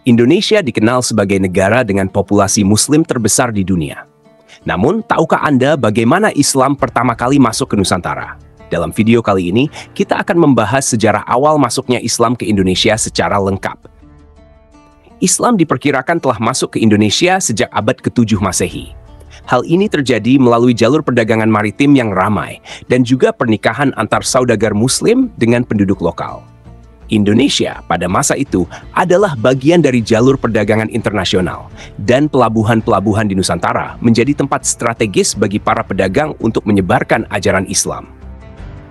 Indonesia dikenal sebagai negara dengan populasi Muslim terbesar di dunia. Namun, tahukah Anda bagaimana Islam pertama kali masuk ke Nusantara? Dalam video kali ini, kita akan membahas sejarah awal masuknya Islam ke Indonesia secara lengkap. Islam diperkirakan telah masuk ke Indonesia sejak abad ke-7 Masehi. Hal ini terjadi melalui jalur perdagangan maritim yang ramai dan juga pernikahan antar saudagar Muslim dengan penduduk lokal. Indonesia pada masa itu adalah bagian dari jalur perdagangan internasional, dan pelabuhan-pelabuhan di Nusantara menjadi tempat strategis bagi para pedagang untuk menyebarkan ajaran Islam.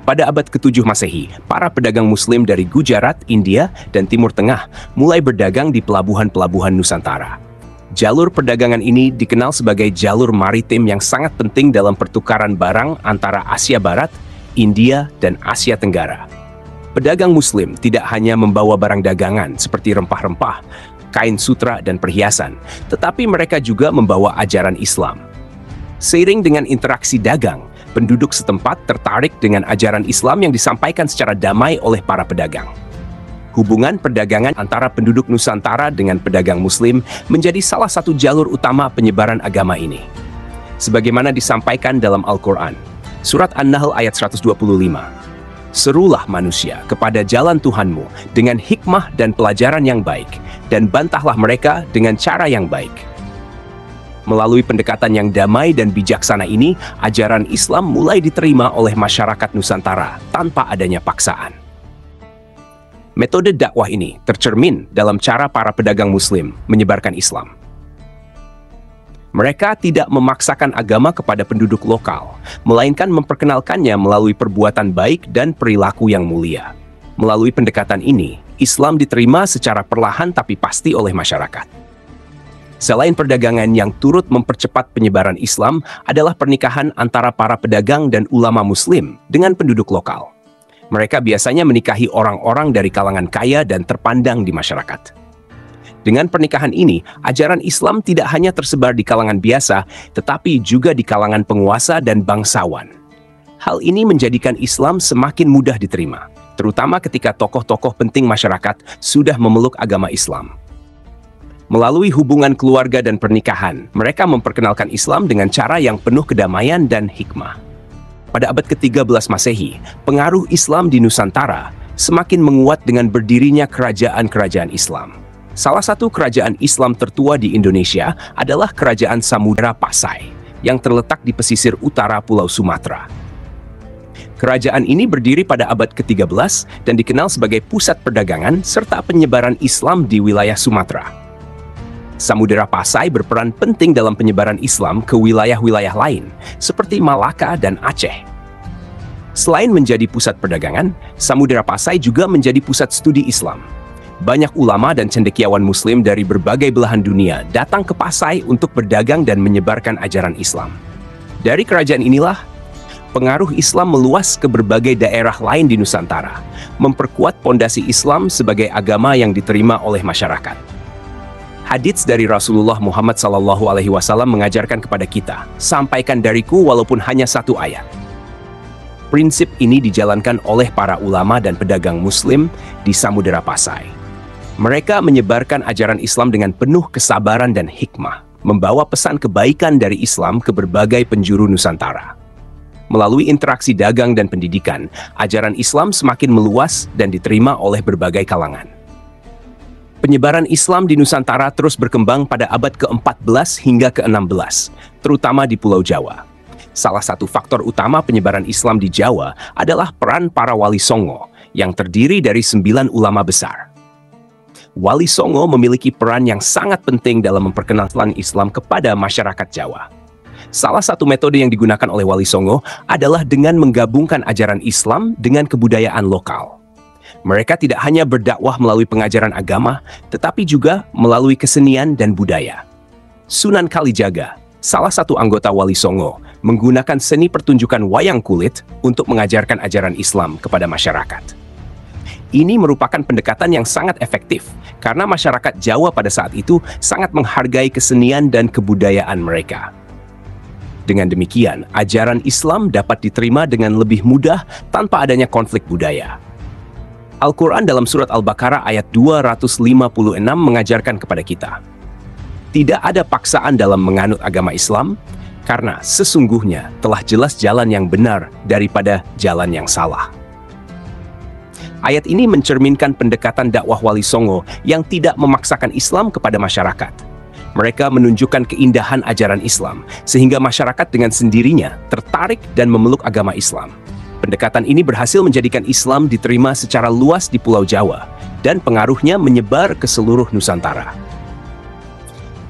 Pada abad ke-7 Masehi, para pedagang Muslim dari Gujarat, India, dan Timur Tengah mulai berdagang di pelabuhan-pelabuhan Nusantara. Jalur perdagangan ini dikenal sebagai jalur maritim yang sangat penting dalam pertukaran barang antara Asia Barat, India, dan Asia Tenggara. Pedagang Muslim tidak hanya membawa barang dagangan seperti rempah-rempah, kain sutra, dan perhiasan, tetapi mereka juga membawa ajaran Islam. Seiring dengan interaksi dagang, penduduk setempat tertarik dengan ajaran Islam yang disampaikan secara damai oleh para pedagang. Hubungan perdagangan antara penduduk Nusantara dengan pedagang Muslim menjadi salah satu jalur utama penyebaran agama ini. Sebagaimana disampaikan dalam Al-Quran, Surat An-Nahl ayat 125. Serulah manusia kepada jalan Tuhanmu dengan hikmah dan pelajaran yang baik, dan bantahlah mereka dengan cara yang baik. Melalui pendekatan yang damai dan bijaksana ini, ajaran Islam mulai diterima oleh masyarakat Nusantara tanpa adanya paksaan. Metode dakwah ini tercermin dalam cara para pedagang Muslim menyebarkan Islam. Mereka tidak memaksakan agama kepada penduduk lokal, melainkan memperkenalkannya melalui perbuatan baik dan perilaku yang mulia. Melalui pendekatan ini, Islam diterima secara perlahan tapi pasti oleh masyarakat. Selain perdagangan yang turut mempercepat penyebaran Islam adalah pernikahan antara para pedagang dan ulama Muslim dengan penduduk lokal. Mereka biasanya menikahi orang-orang dari kalangan kaya dan terpandang di masyarakat. Dengan pernikahan ini, ajaran Islam tidak hanya tersebar di kalangan biasa, tetapi juga di kalangan penguasa dan bangsawan. Hal ini menjadikan Islam semakin mudah diterima, terutama ketika tokoh-tokoh penting masyarakat sudah memeluk agama Islam. Melalui hubungan keluarga dan pernikahan, mereka memperkenalkan Islam dengan cara yang penuh kedamaian dan hikmah. Pada abad ke-13 Masehi, pengaruh Islam di Nusantara semakin menguat dengan berdirinya kerajaan-kerajaan Islam. Salah satu kerajaan Islam tertua di Indonesia adalah Kerajaan Samudera Pasai, yang terletak di pesisir utara Pulau Sumatera. Kerajaan ini berdiri pada abad ke-13 dan dikenal sebagai pusat perdagangan serta penyebaran Islam di wilayah Sumatera. Samudera Pasai berperan penting dalam penyebaran Islam ke wilayah-wilayah lain, seperti Malaka dan Aceh. Selain menjadi pusat perdagangan, Samudera Pasai juga menjadi pusat studi Islam. Banyak ulama dan cendekiawan Muslim dari berbagai belahan dunia datang ke Pasai untuk berdagang dan menyebarkan ajaran Islam. Dari kerajaan inilah, pengaruh Islam meluas ke berbagai daerah lain di Nusantara, memperkuat pondasi Islam sebagai agama yang diterima oleh masyarakat. Hadits dari Rasulullah Muhammad SAW mengajarkan kepada kita, sampaikan dariku walaupun hanya satu ayat. Prinsip ini dijalankan oleh para ulama dan pedagang Muslim di Samudera Pasai. Mereka menyebarkan ajaran Islam dengan penuh kesabaran dan hikmah, membawa pesan kebaikan dari Islam ke berbagai penjuru Nusantara. Melalui interaksi dagang dan pendidikan, ajaran Islam semakin meluas dan diterima oleh berbagai kalangan. Penyebaran Islam di Nusantara terus berkembang pada abad ke-14 hingga ke-16, terutama di Pulau Jawa. Salah satu faktor utama penyebaran Islam di Jawa adalah peran para Wali Songo, yang terdiri dari 9 ulama besar. Wali Songo memiliki peran yang sangat penting dalam memperkenalkan Islam kepada masyarakat Jawa. Salah satu metode yang digunakan oleh Wali Songo adalah dengan menggabungkan ajaran Islam dengan kebudayaan lokal. Mereka tidak hanya berdakwah melalui pengajaran agama, tetapi juga melalui kesenian dan budaya. Sunan Kalijaga, salah satu anggota Wali Songo, menggunakan seni pertunjukan wayang kulit untuk mengajarkan ajaran Islam kepada masyarakat. Ini merupakan pendekatan yang sangat efektif karena masyarakat Jawa pada saat itu sangat menghargai kesenian dan kebudayaan mereka. Dengan demikian, ajaran Islam dapat diterima dengan lebih mudah tanpa adanya konflik budaya. Al-Quran dalam surat Al-Baqarah ayat 256 mengajarkan kepada kita, tidak ada paksaan dalam menganut agama Islam, karena sesungguhnya telah jelas jalan yang benar daripada jalan yang salah. Ayat ini mencerminkan pendekatan dakwah Wali Songo yang tidak memaksakan Islam kepada masyarakat. Mereka menunjukkan keindahan ajaran Islam, sehingga masyarakat dengan sendirinya tertarik dan memeluk agama Islam. Pendekatan ini berhasil menjadikan Islam diterima secara luas di Pulau Jawa, dan pengaruhnya menyebar ke seluruh Nusantara.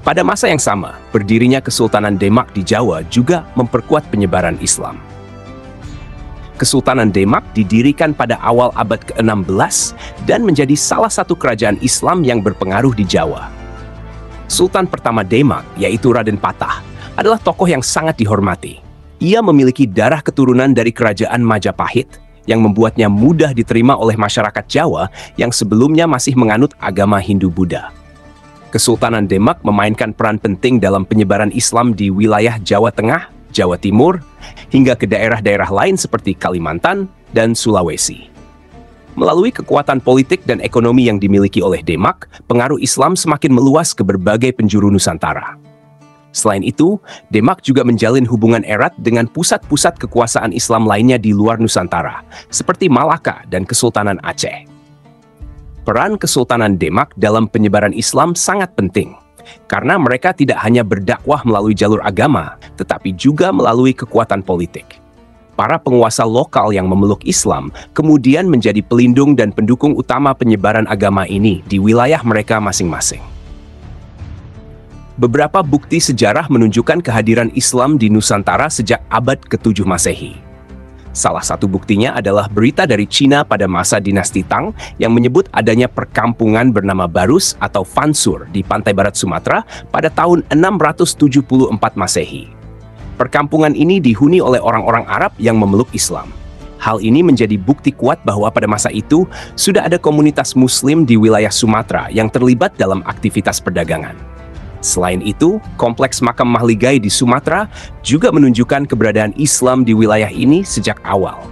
Pada masa yang sama, berdirinya Kesultanan Demak di Jawa juga memperkuat penyebaran Islam. Kesultanan Demak didirikan pada awal abad ke-16 dan menjadi salah satu kerajaan Islam yang berpengaruh di Jawa. Sultan pertama Demak, yaitu Raden Patah, adalah tokoh yang sangat dihormati. Ia memiliki darah keturunan dari kerajaan Majapahit yang membuatnya mudah diterima oleh masyarakat Jawa yang sebelumnya masih menganut agama Hindu-Buddha. Kesultanan Demak memainkan peran penting dalam penyebaran Islam di wilayah Jawa Tengah, Jawa Timur, hingga ke daerah-daerah lain seperti Kalimantan dan Sulawesi. Melalui kekuatan politik dan ekonomi yang dimiliki oleh Demak, pengaruh Islam semakin meluas ke berbagai penjuru Nusantara. Selain itu, Demak juga menjalin hubungan erat dengan pusat-pusat kekuasaan Islam lainnya di luar Nusantara, seperti Malaka dan Kesultanan Aceh. Peran Kesultanan Demak dalam penyebaran Islam sangat penting, karena mereka tidak hanya berdakwah melalui jalur agama, tetapi juga melalui kekuatan politik. Para penguasa lokal yang memeluk Islam kemudian menjadi pelindung dan pendukung utama penyebaran agama ini di wilayah mereka masing-masing. Beberapa bukti sejarah menunjukkan kehadiran Islam di Nusantara sejak abad ke-7 Masehi. Salah satu buktinya adalah berita dari Cina pada masa dinasti Tang yang menyebut adanya perkampungan bernama Barus atau Fansur di pantai barat Sumatera pada tahun 674 Masehi. Perkampungan ini dihuni oleh orang-orang Arab yang memeluk Islam. Hal ini menjadi bukti kuat bahwa pada masa itu sudah ada komunitas Muslim di wilayah Sumatera yang terlibat dalam aktivitas perdagangan. Selain itu, kompleks makam Mahligai di Sumatera juga menunjukkan keberadaan Islam di wilayah ini sejak awal.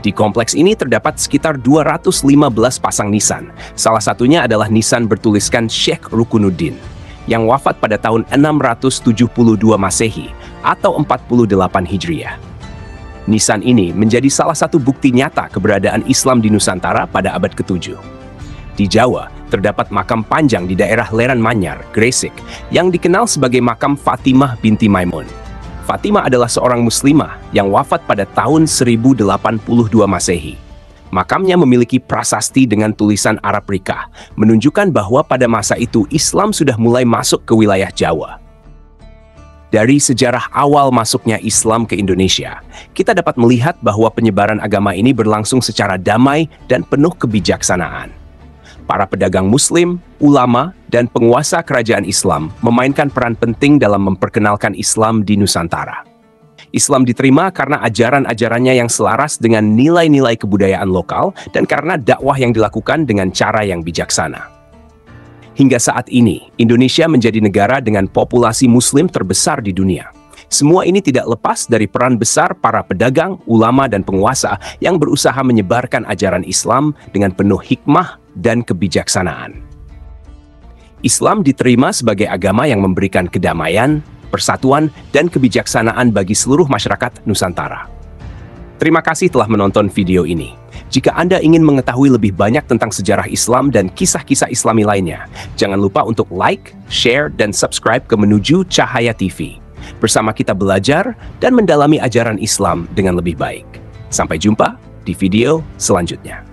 Di kompleks ini terdapat sekitar 215 pasang nisan. Salah satunya adalah nisan bertuliskan Syekh Rukunuddin, yang wafat pada tahun 672 Masehi atau 48 Hijriah. Nisan ini menjadi salah satu bukti nyata keberadaan Islam di Nusantara pada abad ke-7. Di Jawa, terdapat makam panjang di daerah Leran Manyar, Gresik, yang dikenal sebagai makam Fatimah binti Maimun. Fatimah adalah seorang muslimah yang wafat pada tahun 1082 Masehi. Makamnya memiliki prasasti dengan tulisan Arab Rikah, menunjukkan bahwa pada masa itu Islam sudah mulai masuk ke wilayah Jawa. Dari sejarah awal masuknya Islam ke Indonesia, kita dapat melihat bahwa penyebaran agama ini berlangsung secara damai dan penuh kebijaksanaan. Para pedagang Muslim, ulama, dan penguasa kerajaan Islam memainkan peran penting dalam memperkenalkan Islam di Nusantara. Islam diterima karena ajaran-ajarannya yang selaras dengan nilai-nilai kebudayaan lokal dan karena dakwah yang dilakukan dengan cara yang bijaksana. Hingga saat ini, Indonesia menjadi negara dengan populasi Muslim terbesar di dunia. Semua ini tidak lepas dari peran besar para pedagang, ulama, dan penguasa yang berusaha menyebarkan ajaran Islam dengan penuh hikmah dan kebijaksanaan. Islam diterima sebagai agama yang memberikan kedamaian, persatuan, dan kebijaksanaan bagi seluruh masyarakat Nusantara. Terima kasih telah menonton video ini. Jika Anda ingin mengetahui lebih banyak tentang sejarah Islam dan kisah-kisah Islami lainnya, jangan lupa untuk like, share, dan subscribe ke Menuju Cahaya TV. Bersama kita belajar dan mendalami ajaran Islam dengan lebih baik. Sampai jumpa di video selanjutnya.